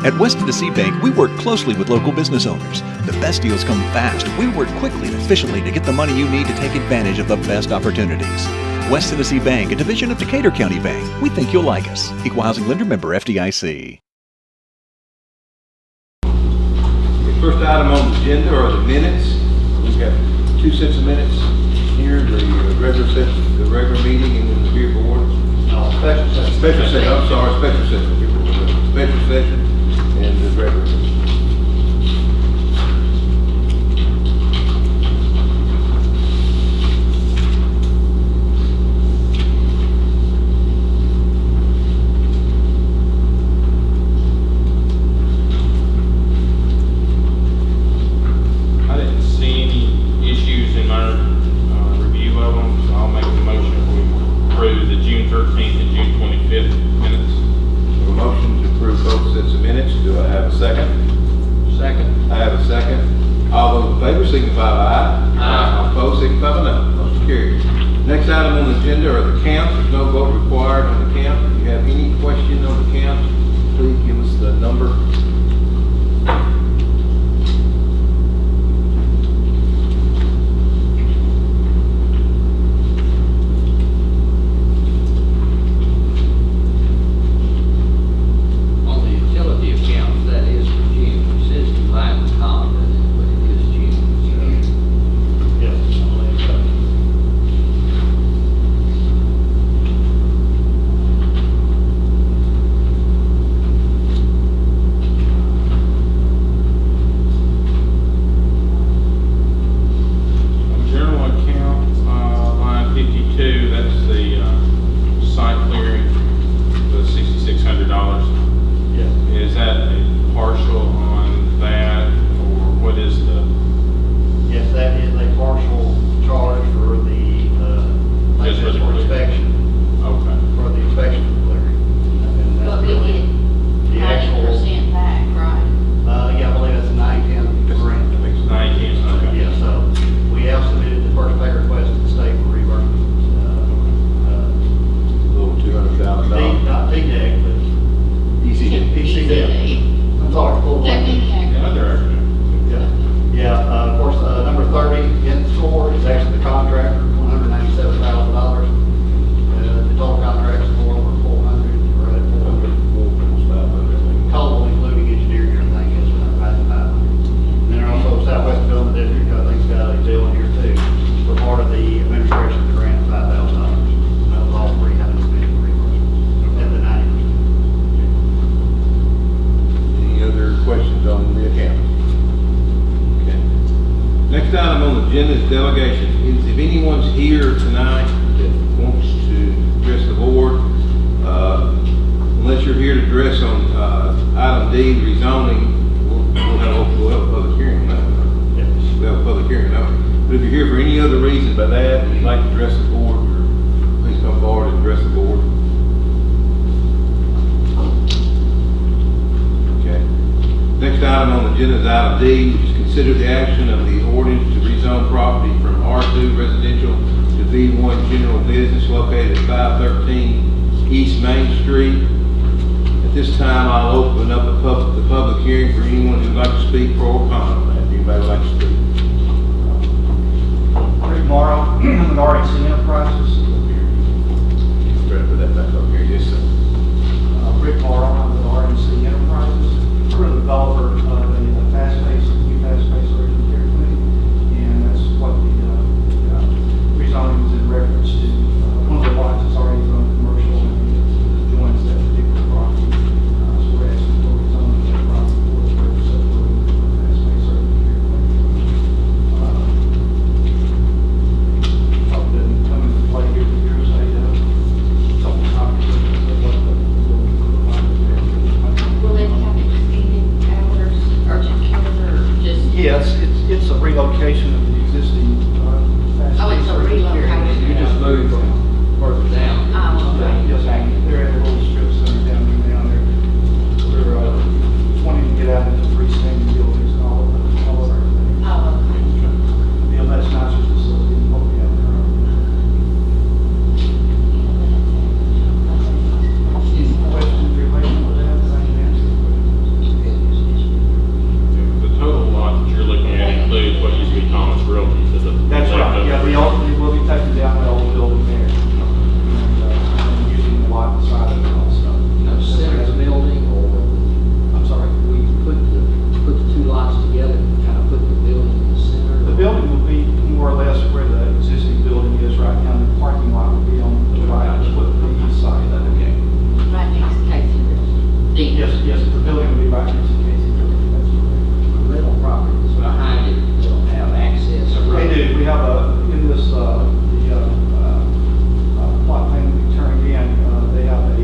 At West Tennessee Bank, we work closely with local business owners. The best deals come fast. We work quickly and efficiently to get the money you need to take advantage of the best opportunities. West Tennessee Bank, a division of Decatur County Bank. We think you'll like us. Equal housing lender, member FDIC. The first item on the agenda are the minutes. We have two sets of minutes here, the regular session, the regular meeting, and then the beer board. No, special session. Special session, I'm sorry, special session. Special session and the regular session. I didn't see any issues in my review of them, so I'll make the motion we approve the June 13th and June 25th minutes. A motion to approve both sets of minutes. Do I have a second? Second. I have a second. All those in favor signify by aye. Aye. Opposed signify by no. Motion carries. Next item on the agenda are the counts. There's no vote required on the count. If you have any question on the count, please give us the number. On the utility accounts, that is for June. It says July and column, but it is June. Yes, I believe so. General account, line 52, that's the site clearing, the $6,600. Yes. Is that a partial on that, or what is the, Yes, that is a partial charge for the, Just for the for inspection, okay. for the inspection of the clearing. And that's But we really get the actual, 90% back, right? yeah, I believe that's 9/10 grant. 19, okay. Yeah, so we have submitted the first pay request to the state for reimbursement. A little $200,000. Not DDEC, but ECD. I'm sorry, full That blanket. means Yeah, they're actually. Yeah, of course, number 30 in the score is actually the contractor, $197,000. The total contract's for over 400, or at 400. Total, including engineering and everything, is about 500. And then also Southwest Development District, I think's got a deal in here too, for part of the administration of the grant, $5,000. That was all three having to be reimbursed at the 90%. Any other questions on the account? Okay. Next item on the agenda is delegation. If anyone's here tonight that wants to address the board, unless you're here to address on item D, rezoning, we'll have a public hearing on that. Yes. We'll have a public hearing on it. But if you're here for any other reason by that, and you'd like to address the board, please come forward and address the board. Okay. Next item on the agenda is item D, which is consider the action of the ordinance to rezone property from R2 residential to B1 general business located at 513 East Main Street. At this time, I'll open up the public hearing for anyone who'd like to speak pro or con on that. Anybody would like to speak? Rick Morrow, with RNC Enterprises. Ready for that back up here? Yes, sir. Rick Morrow, I'm with RNC Enterprises. We're the developer of the new fast-paced urgent care clinic, and that's what the rezoning is in reference to. One of the lots is already zoned commercial and joins that particular property. So we're asking for rezoning of that property for the purpose of putting a fast-paced urgent care clinic. Probably doesn't come into play here, but here's a couple of copies of what the Will they have right, it's Casey Building, that's correct. Rental properties behind it, they'll have access. They do, we have in this, plot plan we turn again, they have a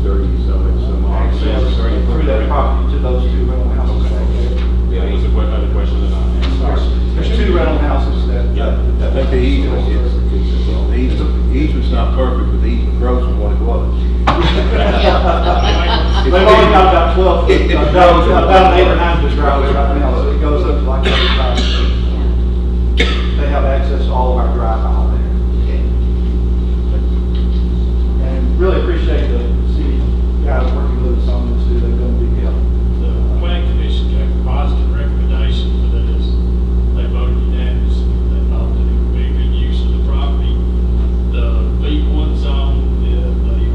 30, some access through that property to those two rental houses back there. Yeah, that was another question that I asked. There's two rental houses that. I think the easement's not perfect, but the easement grows from what it was. They've only got about 12 feet, about 8 or 9 foot driveways right now, so it goes up to like 35 feet. They have access to all of our drive aisle there. And really appreciate the city guys working with us on this too, they've done a big help. The planning commission gave a positive recommendation for this. They voted unanimously. They thought that it would be a good use of the property. The B1 zone, the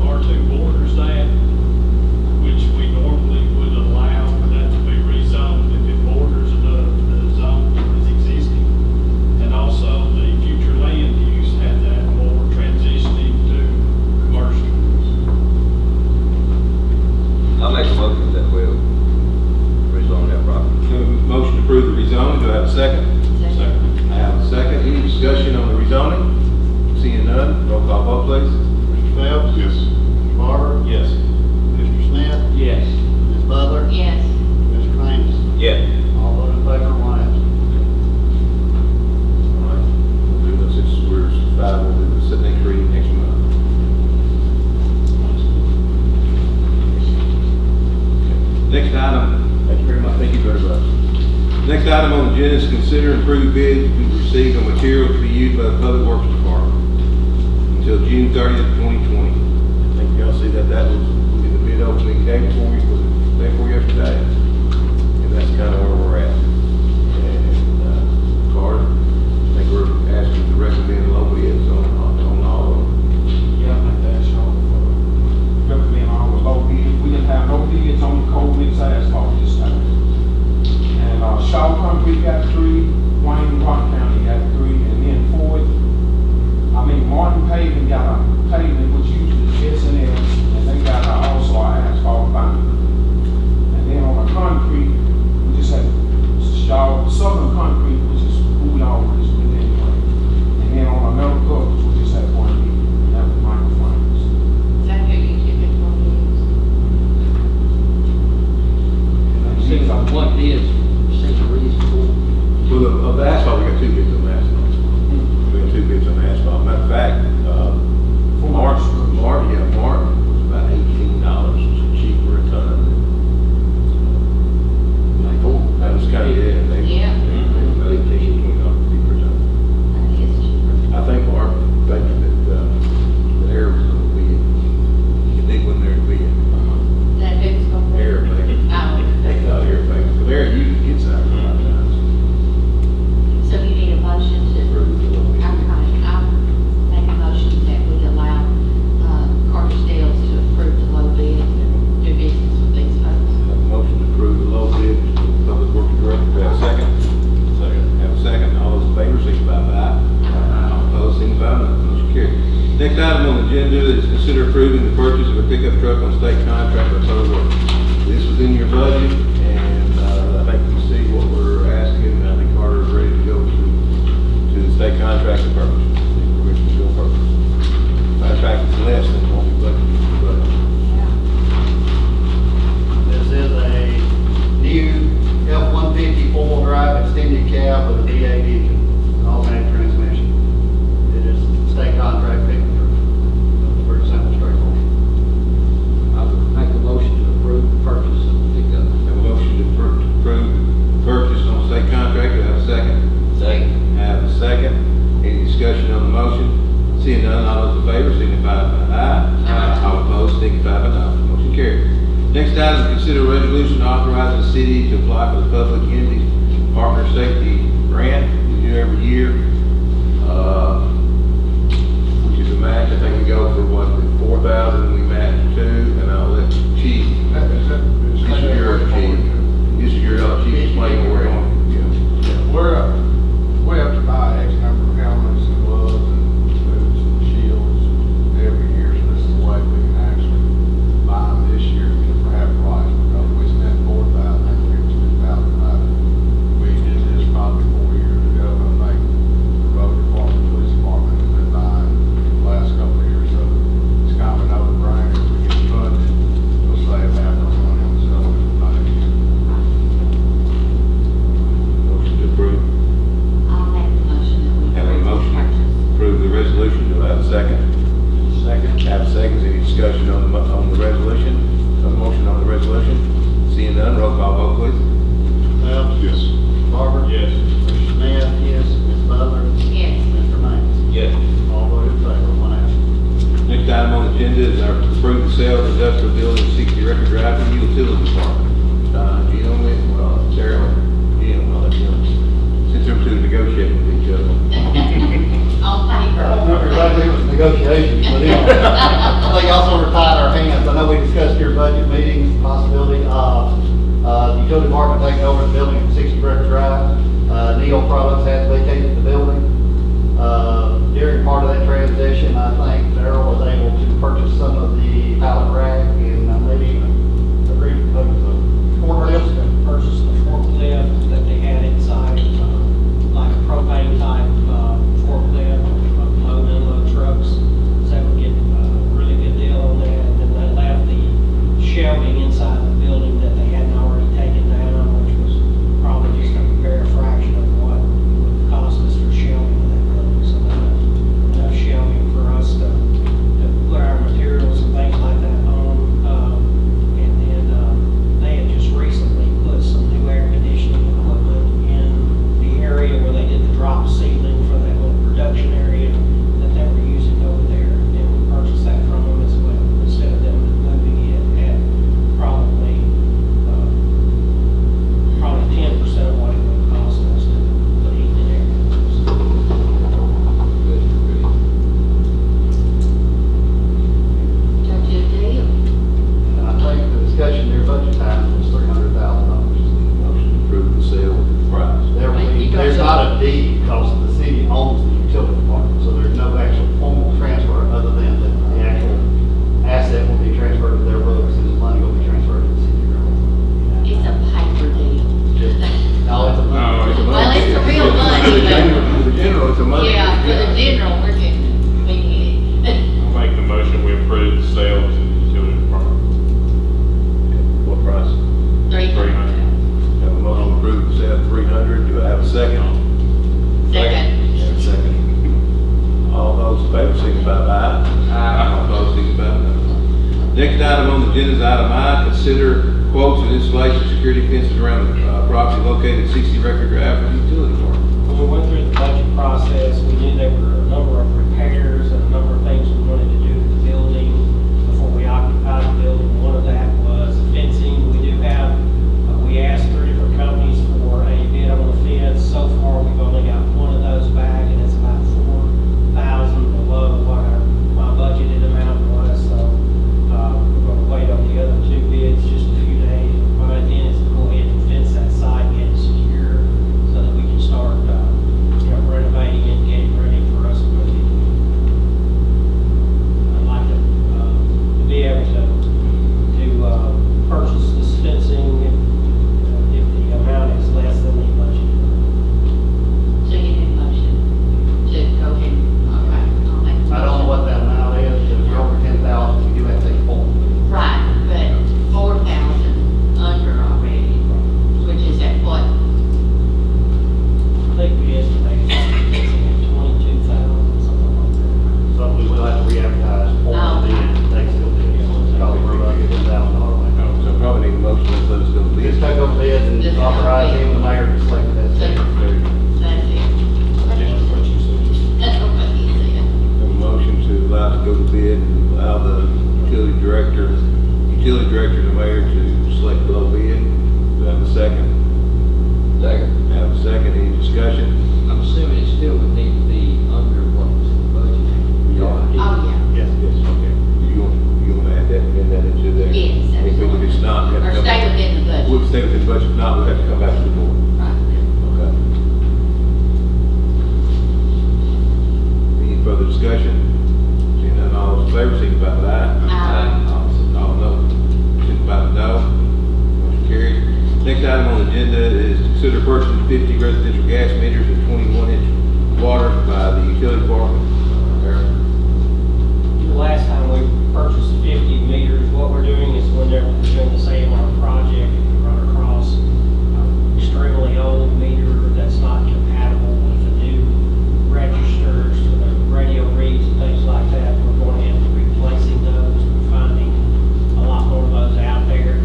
R2 borders that, which we normally would allow for that to be rezoned if it borders the zone that is existing. And also the future land use had that more transitioning to commercial. I'll make a motion that we'll rezone that property. Motion to approve the rezoning, do I have a second? Second. I have a second, any discussion on the rezoning? Seeing none, roll call vote please. Mr. Phelps? Yes. Mr. Barber? Yes. Mr. Smith? Yes. Ms. Butler? Yes. Mr. Raines? Yeah. All those in favor, one absent. All right, we'll do this, we're 5, we'll do this at next reading next month. Next item, thank you very much. Thank you very much. Next item on the agenda is consider and approve bids we received on material to be used by the Public Works Department until June 30th, 2020. I think y'all see that was in the bid opening day before yesterday. And that's kind of where we're at. And, Carter, I think we're asking to recommend low bids on all of them. Yeah, I think that's all. Recommend all the low bids. We didn't have no bids on the cold mix asphalt this time. And Shaw Concrete got 3, Wayne and Rock County got 3, and then Ford. Martin Paving got a pavement which uses S&S, and they got also an asphalt binder. And then on the concrete, we just had Shaw Southern Concrete, which is who we always with anyway. And then on the metal covers, we just had one bid, and that was microfibers. Is that who you typically use? What bids seem reasonable? Well, of the asphalt, we got 2 bids on the asphalt. We got 2 bids on the asphalt. Matter of fact, Martin was about $18 cheaper a ton. That was kind of, Yeah. they were about $18, $20 cheaper a ton. That is cheaper. I think Mark thinking that air was going to be it. You think when there to be it. That who's going to? Air thing. Oh. Not air thing, but air usually gets out a lot of times. So you need a motion to, I'll make a motion that we allow, Cartersdale's to approve the low bid and do business with these folks. Have a motion to approve the low bid for the Public Works Director. Do I have a second? Second. Have a second. All those in favor, signify by aye. All opposed, signify by no. Motion carried. Next item on the agenda is consider approving the purchase of a pickup truck on state contract by Public Works. This was in your budget, and I think you see what we're asking. I think Carter is ready to go to the state contract and purchase. Permission to go purchase. Matter of fact, it's less than what we budgeted. This is a new F-150 four-wheel drive extended cab with a V8 engine, automatic transmission. It is state contract pickup truck. Pretty simple, straightforward. I would make a motion to approve the purchase of the pickup. Have a motion to approve purchase on state contract. Do I have a second? Second. Have a second. Any discussion on the motion? Seeing none, all those in favor signify by aye. All opposed signify by no. Motion carried. Next item is consider a resolution authorizing the city to apply for the Public Entities Partner Safety Grant we do every year, which is a match. I think we go for what, 4,000, we match 2, and I'll let Chief. This is your Chief. This is your Chief explain where we're going. We have to buy X number of helmets and gloves and boots and shields every year, so this is the way we can actually buy them this year and resolution? Seeing none, roll call vote, please. Bell? Yes. Barber? Yes. Mr. Smith? Yes. Ms. Butler? Yes. Mr. Mays? Yes. All voted in favor, one absent. Next item on the agenda is our approve the sale of industrial building 60 Record Drive to the utility department. Gino, Sarah, Jim, I'll let Jim, since they're two negotiating with each other. On I paper. don't know exactly it was negotiations, but anyway, I think also we're tied our hands. I know we discussed your budget meetings, possibility of, the utility department taking over the building at 60 Record Drive. Neil Products has vacated the building. During part of that transition, I think Darrell was able to purchase some of the pallet rack and maybe agreed to put the forklifts. Purchased the forklift that they had inside, like a propane type, forklift, load and unload trucks. So we get a really good deal on that. And then they left the shelving inside the building that they hadn't already taken down, which was probably just a bare fraction of what it would cost us for shelving in that building. So they left enough shelving for us to put our materials and things like that on. And then they had just recently put some new air conditioning equipment in the area where they did the drop ceiling for that little production area that they were using over there. And we purchased that from them as well, instead of them moving it at probably 10% of what it would cost us to put heat and air. Don't you deal? And I think the discussion near budget time was $300,000. Motion to approve the sale with the price. There's not a deed because the city owns the utility department, so there's no actual formal transfer other than that the actual asset will be transferred to their books and the money will be transferred to the city. It's a paper deal. No, it's a No, it's a Well, it's a real money, For the general, it's a but, money. yeah, for the general, we're getting, we get it. I'll make the motion, we approve the sale to the utility department. What price? 300. Have a motion to approve the sale at 300. Do I have a second? Second. Have a second. All those in favor, signify by aye. All opposed, signify by no. Next item on the agenda is item I, consider quotes and installation of security fences around the property located at 60 Record Drive for the utility department. When we went through the budget process, we knew there were a number of repairs and a number of things we wanted to do to the building before we occupied the building. One of that was fencing. We do have, we asked 3 different companies for a bid on the fence. So far, we've only got one of those back, and it's about $4,000 below what my budgeted amount was. So we're going to wait on the other 2 bids just a few days. My intent is to go ahead and fence that site, get it secure, so that we can start, renovating and getting ready for us to move in. I'd like to be able to purchase this fencing if the amount is less than the budget. So you need a motion to go ahead, all right, I'll make the motion. I don't know what that amount is, but if you're over 10,000, you do have to take 4. Right, but 4,000 under already, which is at what? I think we estimated fencing at 22,000, something like that. So we will have to re-advertise for Oh. the bid, they still do. Because we're about $10,000 away. So probably need a motion to let us go to We bid. just take over bid and Just authorize go bid. him, the mayor, to select that. That's it. Just what you said. That's what he said. Have a motion to allow us to go to bid and allow the utility director and the mayor to select the low bid. Do I have a second? Second. Have a second, any discussion? I'm assuming it still would need to be under what was in the budget. Oh, yeah. Yes. Yes, okay. You want to add that, add that into there? Yes, If it's not, we have to Or come stay back. within the budget. We'll stay within the budget, if not, we'll have to come back to the board. Right. Okay. Any further discussion? Seeing none, all those in favor, signify by aye. Aye. All no, signify by no. Motion carries. Next item on the agenda is to consider purchasing 50 residential gas meters and 21-inch water by the utility department. Aaron? The last time we purchased 50 meters, what we're doing is when they're doing the AMR project, we run across an extremely old meter that's not compatible with the new registers, the radio reads and things like that. We're going in and replacing those. We're finding a lot more of those out there.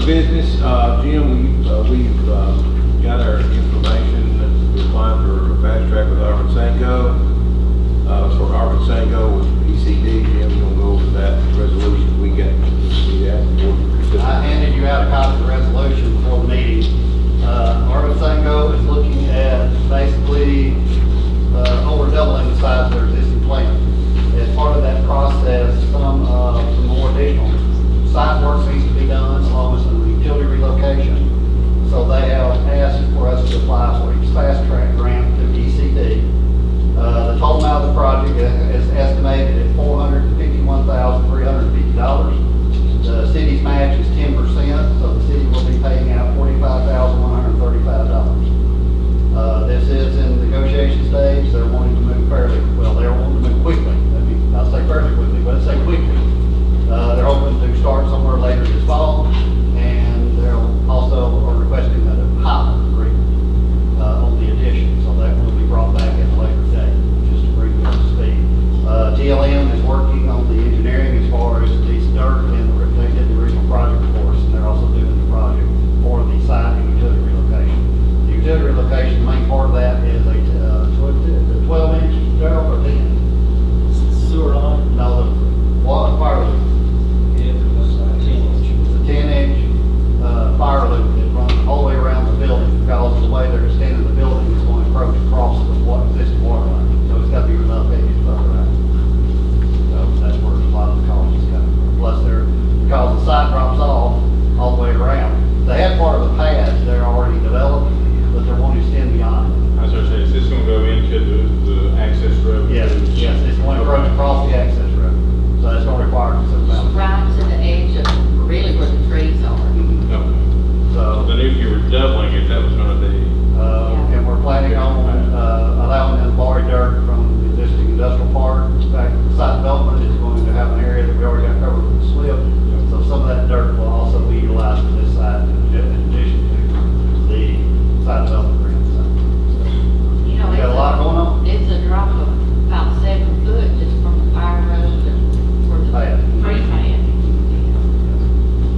other business, Jim, we've got our information that we're applying for a fast track with Arvin Sango. For Arvin Sango with ECD, Jim, we're gonna go over that resolution we got. I handed you out a copy of the resolution before the meeting. Arvin Sango is looking at basically over doubling the size of their existing plant. As part of that process, some more additional site work needs to be done, along with some utility relocation. So they have asked for us to apply for a fast track grant through ECD. The total amount of the project is estimated at $451,350. The city's match is 10%, so the city will be paying out $45,135. This is in the negotiation stage. They're wanting to move fairly, well, they're wanting to move quickly. I mean, I'll say fairly quickly, but I'll say quickly. They're hoping to start somewhere later this fall, and they're also are requesting a pilot agreement on the addition, so that will be brought back at a later date, just to bring you up to speed. TLM is working on the engineering as far as these dirt, and they did the original project for us, and they're also doing the project for the site and utility relocation. The utility relocation, the main part of that is a 12-inch barrel or 10. Sewer line? No, the water fire loop. Yeah, that's like 10 inch. It's a 10-inch fire loop that runs all the way around the building, because the way they're extending the building is going to approach across the existing water line. So it's got to be enough edges further out. So that's where a lot of the cost is coming from. Plus because the site drops off all the way around. They had part of the pads they're already developed, but they're wanting to extend beyond it. I was gonna say, is this gonna go into the access road? Yes, it's going to approach across the access road. So that's going to require some amount of. Right to the edge of really where the trees are. Okay. So. Then if you were doubling it, that was gonna be, And we're planning on allowing them to borrow dirt from the existing industrial park. In fact, the site development is going to have an area that we already got covered with the slip. So some of that dirt will also be utilized for this site in addition to the site development grant. You know, We got a lot going on. It's a drop of about 7 foot just from the fire road to where the Pad. tree pad.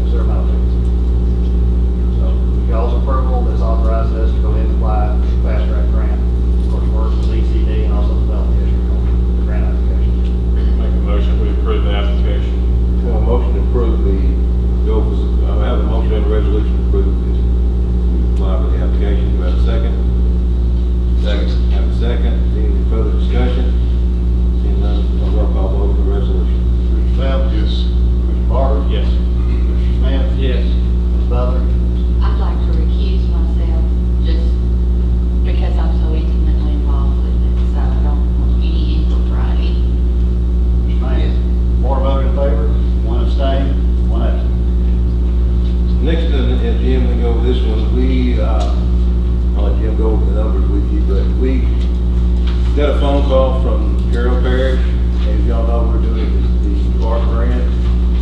Is there about it? So, y'all's approval, this authorizes us to go ahead and apply fast track grant. Of course, work with ECD and also develop the district on the grant application. make a motion, we approve the application. Well, motion to approve the, I have a motion and a resolution to approve the, apply for the application. Do I have a second? Second. Have a second. Any further discussion? Seeing none, I'll roll call vote for the resolution. Mr. Phelps? Yes. Mr. Barber? Yes. Mr. Smith? Yes. Ms. Butler? I'd like to recuse myself just because I'm so intimately involved with it, so I don't want any impropriety. Mr. Mayor? 4 voted in favor, 1 abstained, 1 absent. Next, Jim, we go over this one. I'll let Jim go over the numbers with you, but we got a phone call from Gerald Parrish. As y'all know, we're doing the park grant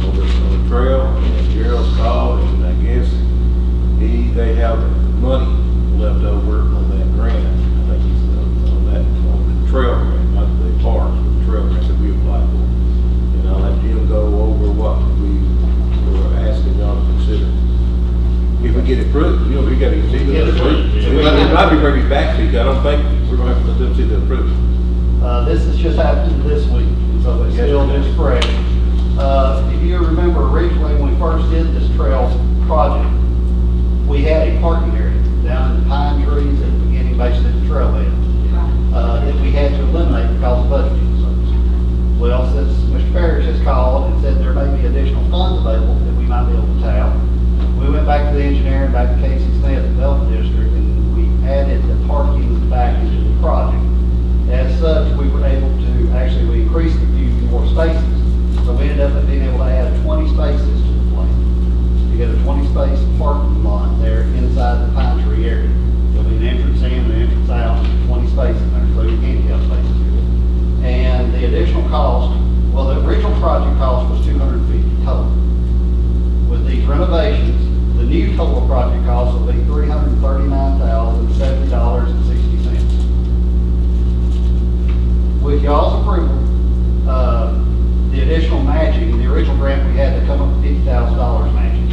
on the trail, and Gerald's called, and I guess they have money left over on that grant. I think it's on the trail grant, not the park, but the trail grant that we applied for. And I'll let Jim go over what we were asking y'all to consider. If we get it approved, we gotta see the approved. It might be maybe back to you. I don't think we're gonna have to let them see the approved. This has just happened this week, so it's still just fresh. If you remember originally when we first did this trail project, we had a parking area down in the pine trees at the beginning, basically at the trailhead, that we had to eliminate because of budget concerns. Well, since Mr. Parrish has called and said there may be additional funds available that we might be able to tap, we went back to the engineer and back to Casey Smith at Development District, and we added the parking back into the project. As such, we were able to, actually, we increased a few more spaces. So we ended up being able to add 20 spaces to the plant. You get a 20-space parking lot there inside the pine tree area. There'll be an entrance in and an entrance out, 20 spaces there, including handicap spaces. And the additional cost, well, the original project cost was $250 total. With these renovations, the new total project cost will be $339,070.60. With y'all's approval, the additional matching, the original grant we had to come up with $50,000 matching.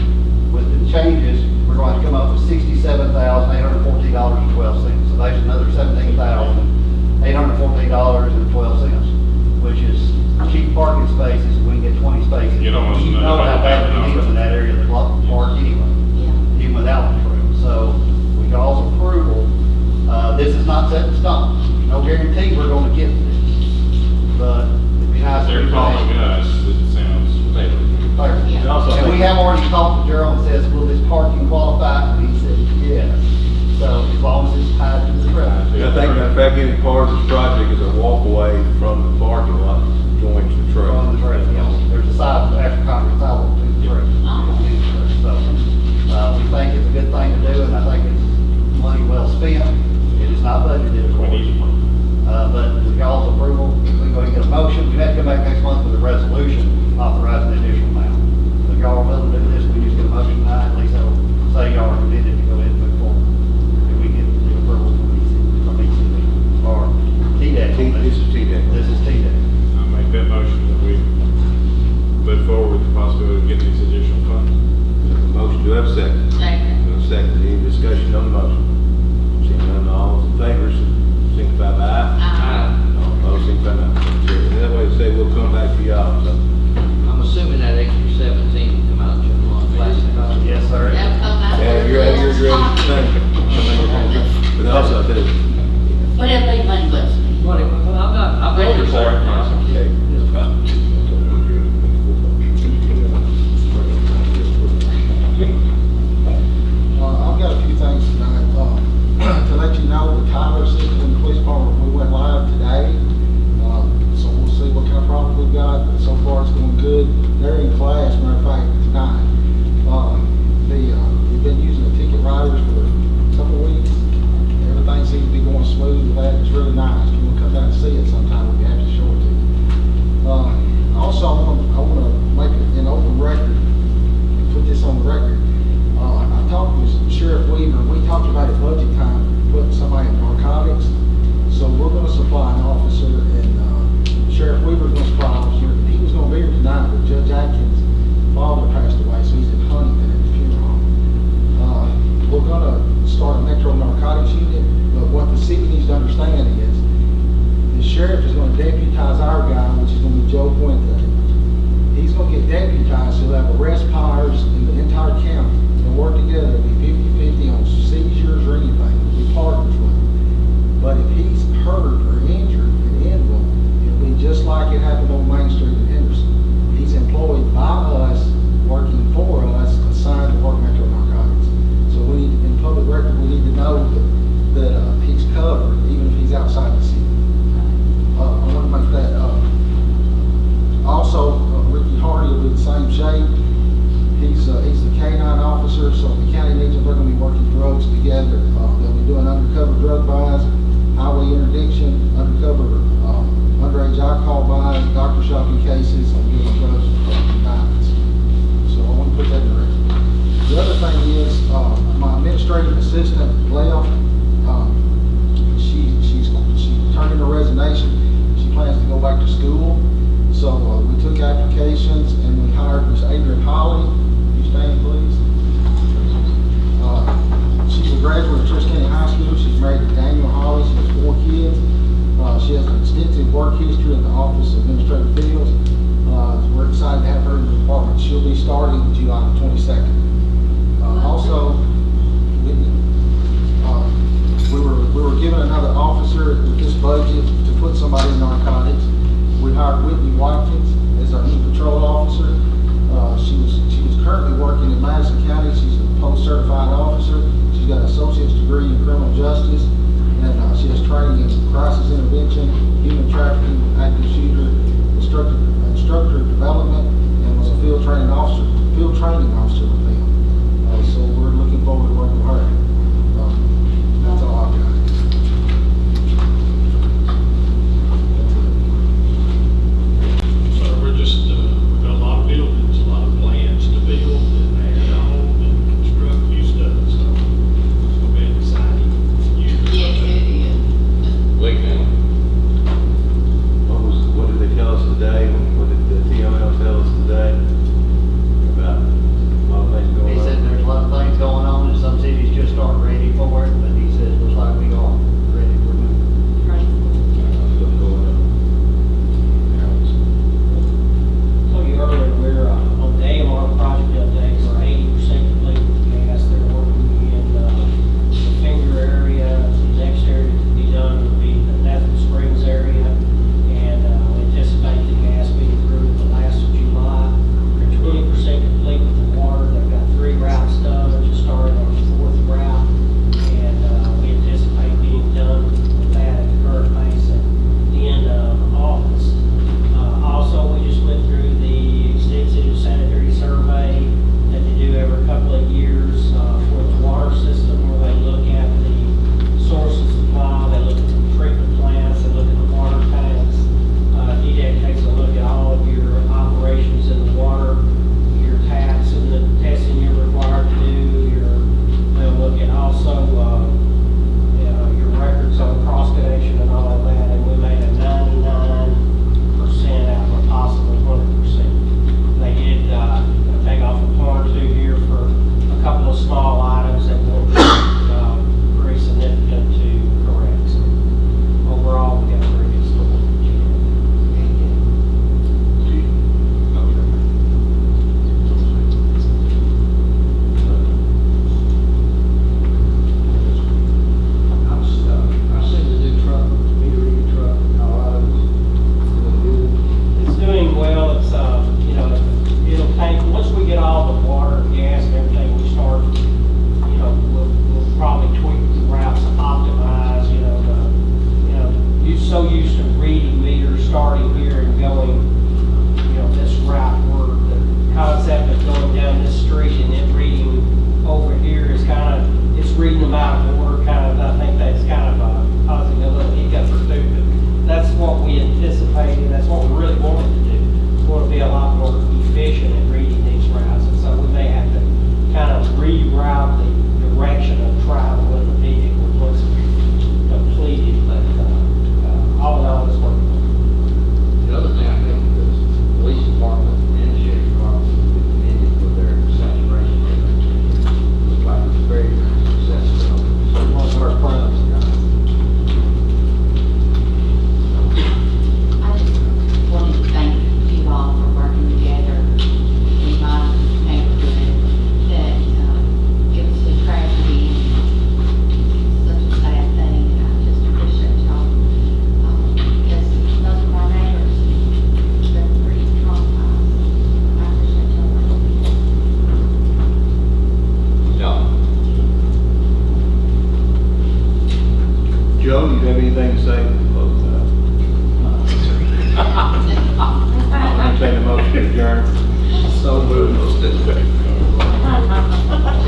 With the changes, we're going to come up with $67,814.12. So there's another $17,814.12, which is cheap parking spaces, we can get 20 spaces. You don't want to You know know how about bad that, we need no. them in that area of the park anyway, Yeah. even without the trail. So with y'all's approval, this is not set in stone. No guarantee we're going to get this. But it'd be nice. They're calling us, it sounds favorable. Yeah. And we have already talked to Gerald and says, will this parking qualify? And he said, yes. So as long as it's tied to the trail. I think the fact any part of this project is a walkway from the parking lot going to the trail. On the trail, yeah. There's a side, actual concrete sidewalk to the trail. So, we think it's a good thing to do, and I think it's money well spent. It is not budgeted, of course. But with y'all's approval, we can go ahead and get a motion. We have to come back next month with a resolution authorizing the additional amount. So if y'all are willing to do this, we just get a motion tonight, at least that'll say y'all are committed to go ahead and move forward. If we get the approval from ECB, or TDEC. This is TDEC. This is TDEC. I'll make that motion that we move forward with the possibility of getting these additional funds. Motion, do I have a second? Second. Second, any discussion on the motion? Seeing none, all those in favor, signify by aye. Aye. All opposed, signify by no. And that way, say we'll come back to y'all, so. I'm assuming that extra 17 will come out of general fund. Yes, sir. That'll come out. Yeah, you're ready, But also, too. But it'll be money well spent. Well, I'm ready for it now. Okay. I've got a few things tonight, to let you know, the Tyler system in the police department, we went live today. So we'll see what kind of problem we've got, but so far it's going good. They're in class, matter of fact, tonight. We've been using the ticket writers for a couple of weeks. Everything seems to be going smooth with that, it's really nice. If you want to come down and see it sometime, we'd be happy to show it to you. Also, I want to make an open record, and put this on the record. I talked with Sheriff Weaver, we talked about at budget time, putting somebody in narcotics. So we're gonna supply an officer, and Sheriff Weaver's gonna supply an officer. He was gonna be here tonight, but Judge Atkins' father passed away, so he's in Huntington at the funeral home. We're gonna start a metro narcotics unit, but what the city needs to understand is, the sheriff is gonna deputize our guy, which is gonna be Joe Puente. He's gonna get deputized, so he'll have arrest powers in the entire county. They'll work together, it'll be 50-50 on seizures or anything, we'll be partners with him. But if he's hurt or injured in Enville, it'll be just like it happened on Main Street in Henderson. He's employed by us, working for us, assigned to work metro narcotics. So we need, in public record, we need to know that he's covered, even if he's outside the city. I want to make that up. Also, Ricky Hardy will be the same shape. He's the K-9 officer, so if the county needs him, they're gonna be working drugs together. They'll be doing undercover drug buys, highway interdiction, undercover, underage alcohol buys, doctor shopping cases, and giving drugs indictments. So I want to put that in the record. The other thing is, my administrative assistant left. She turned in her resignation. She plans to go back to school. So we took applications and we hired Miss Adrian Holly. Can you stand, please? She's a graduate of Church County High School. She's married to Daniel Holly. She has 4 kids. She has an extensive work history in the Office of Administrative Fields. We're excited to have her in the department. She'll be starting July the 22nd. Also, we were given another officer with this budget to put somebody in narcotics. We hired Whitney Watkins as our new patrol officer. She was currently working in Madison County. She's a post-certified officer. She's got an associate's degree in criminal justice, and she has training in crisis intervention, human trafficking, active shooter, instructor development, and was a field training officer with them. So we're looking forward to working with her. That's all I've got. So we're just, we've got a lot of buildings, a lot of plans to build and add on and construct new stuff, so it's gonna be an exciting year. Yes, it is. Wait now. What did they tell us today? What did the TML tell us today? About a lot of things going He on? said there's a lot of all the